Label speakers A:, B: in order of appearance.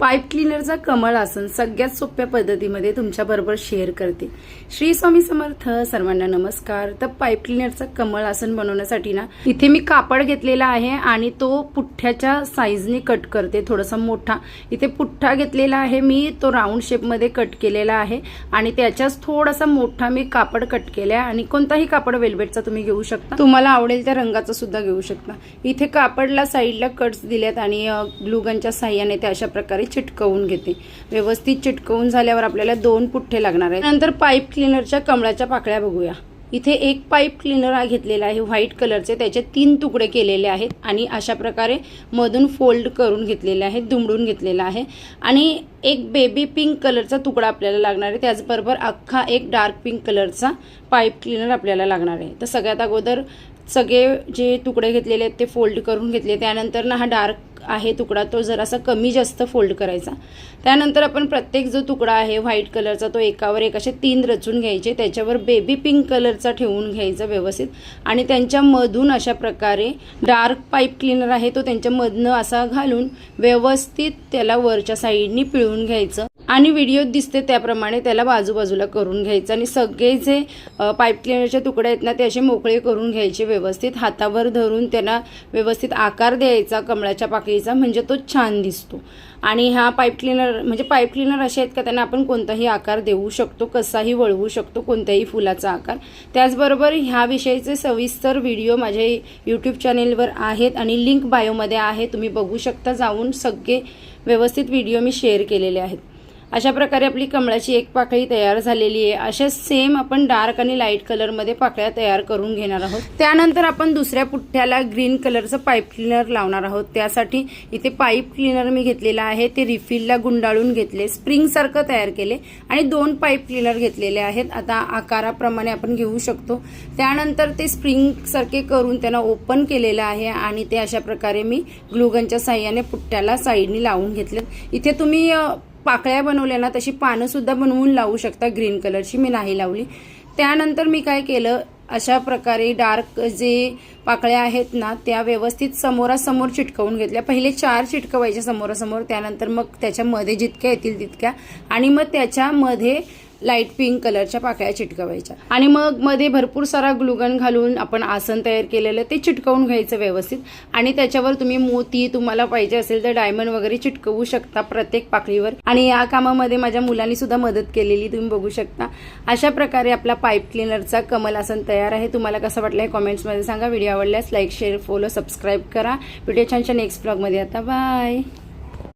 A: Pipe क्लीनरचा कमळ आसन सगळ्यात सोप्या पद्धतीमध्ये तुमच्याबरोबर शेअर करते। श्री स्वामी समर्थ। सर्वांना नमस्कार। तर पाईप क्लीनरचा कमळ आसन बनवण्यासाठी ना इथे मी कापड घेतलेला आहे आणि तो पुठ्ठ्याच्या साईजने कट करते, थोडासा मोठा। इथे पुठ्ठा घेतलेला आहे मी, तो राऊंड शेप मध्ये कट केलेला आहे आणि त्याच्याच थोडासा मोठा मी कापड कट केला आणि कोणताही कापड वेल्वेटचा तुम्ही घेऊ शकता, तुम्हाला आवडेल त्या रंगाचा सुद्धा घेऊ शकता। इथे कापडला साईडला कट्स दिलेत आणि ग्लू गनच्या साहाय्याने ते अशा प्रकारे चिटकवून घेते। व्यवस्थित चिटकवून झाल्यावर आपल्याला 2 पुठ्ठे लागणार आहेत। नंतर पाईप क्लीनरच्या कमळाच्या पाकळ्या बघूया। इथे एक पाईप क्लीनर घेतलेला आहे व्हाईट कलरचे, त्याचे 3 तुकडे केलेले आहेत आणि अशा प्रकारे मधून फोल्ड करून घेतलेले आहेत, दुमडून घेतलेला आहे। आणि एक बेबी पिंक कलरचा तुकडा आपल्याला लागणार आहे, त्याचबरोबर अख्खा एक डार्क पिंक कलरचा पाईप क्लीनर आपल्याला लागणार आहे। तर सगळ्यात अगोदर सगळे जे तुकडे घेतलेले आहेत ते फोल्ड करून घेतले। त्यानंतर ना हा डार्क आहे तुकडा तो जरासा कमी जास्त फोल्ड करायचा। त्यानंतर आपण प्रत्येक जो तुकडा आहे व्हाईट कलरचा तो एकावर एक असे 3 रचून घ्यायचे, त्याच्यावर बेबी पिंक कलरचा ठेवून घ्यायचा व्यवस्थित आणि त्यांच्या मधून अशा प्रकारे डार्क पाईप क्लीनर आहे तो त्यांच्या मधनं असा घालून व्यवस्थित त्याला वरच्या साईडनी पिळून घ्यायचं आणि व्हिडिओत दिसते त्याप्रमाणे त्याला बाजूबाजूला करून घ्यायचं आणि सगळे जे पाईप क्लीनरचे तुकडे आहेत ना ते असे मोकळे करून घ्यायचे, व्यवस्थित हातावर धरून त्यांना व्यवस्थित आकार द्यायचा कमळाच्या पाकळीचा, म्हणजे तो छान दिसतो। आणि हा पाईप क्लीनर म्हणजे पाईप क्लीनर असे आहेत का त्यांना आपण कोणताही आकार देऊ शकतो, कसाही वळवू शकतो, कोणत्याही फुलाचा आकार। त्याचबरोबर ह्या विषयीचे सविस्तर व्हिडिओ माझ्या यूट्यूब चॅनेलवर आहेत आणि लिंक बायोमध्ये आहे, तुम्ही बघू शकता जाऊन। सगळे व्यवस्थित व्हिडिओ मी शेअर केलेले आहेत। अशा प्रकारे आपली कमळाची एक पाकळी तयार झालेली आहे। अशा सेम आपण डार्क आणि लाईट कलरमध्ये पाकळ्या तयार करून घेणार आहोत। त्यानंतर आपण दुसऱ्या पुठ्ठ्याला ग्रीन कलरचं पाईप क्लीनर लावणार आहोत। त्यासाठी इथे पाईप क्लीनर मी घेतलेला आहे, ते रिफिलला गुंडाळून घेतले, स्प्रिंग सारखं तयार केले आणि 2 पाईप क्लीनर घेतलेले आहेत। आता आकाराप्रमाणे आपण घेऊ शकतो। त्यानंतर ते स्प्रिंग सारखे करून त्यांना ओपन केलेलं आहे आणि ते अशा प्रकारे मी ग्लू गनच्या साहाय्याने पुठ्ठ्याला साईडनी लावून घेतलेत। इथे तुम्ही पाकळ्या बनवल्या ना तशी पानं सुद्धा बनवून लावू शकता, ग्रीन कलरची मी नाही लावली। त्यानंतर मी काय केलं, अशा प्रकारे डार्क जे पाकळ्या आहेत ना त्या व्यवस्थित समोरासमोर चिटकवून घेतल्या। पहिले 4 चिटकवायच्या समोरासमोर, त्यानंतर मग त्याच्यामध्ये जितक्या येतील तितक्या आणि मग त्याच्यामध्ये लाईट पिंक कलरच्या पाकळ्या चिटकवायच्या आणि मग मध्ये भरपूर सारा ग्लूगन घालून आपण आसन तयार केलेलं ते चिटकवून घ्यायचं व्यवस्थित आणि त्याच्यावर तुम्ही मोती तुम्हाला पाहिजे असेल तर डायमंड वगैरे चिटकवू शकता प्रत्येक पाकळीवर। आणि या कामामध्ये माझ्या मुलांनी सुद्धा मदत केलेली तुम्ही बघू शकता। अशा प्रकारे आपला पाईप क्लीनरचा कमल आसन तयार आहे। तुम्हाला कसं वाटलं हे कमेंट्समध्ये सांगा। व्हिडिओ आवडल्यास लाईक शेअर फॉलो सबस्क्राईब करा। व्हिडिओ छानच्या नेक्स्ट ब्लॉगमध्ये आता बाय।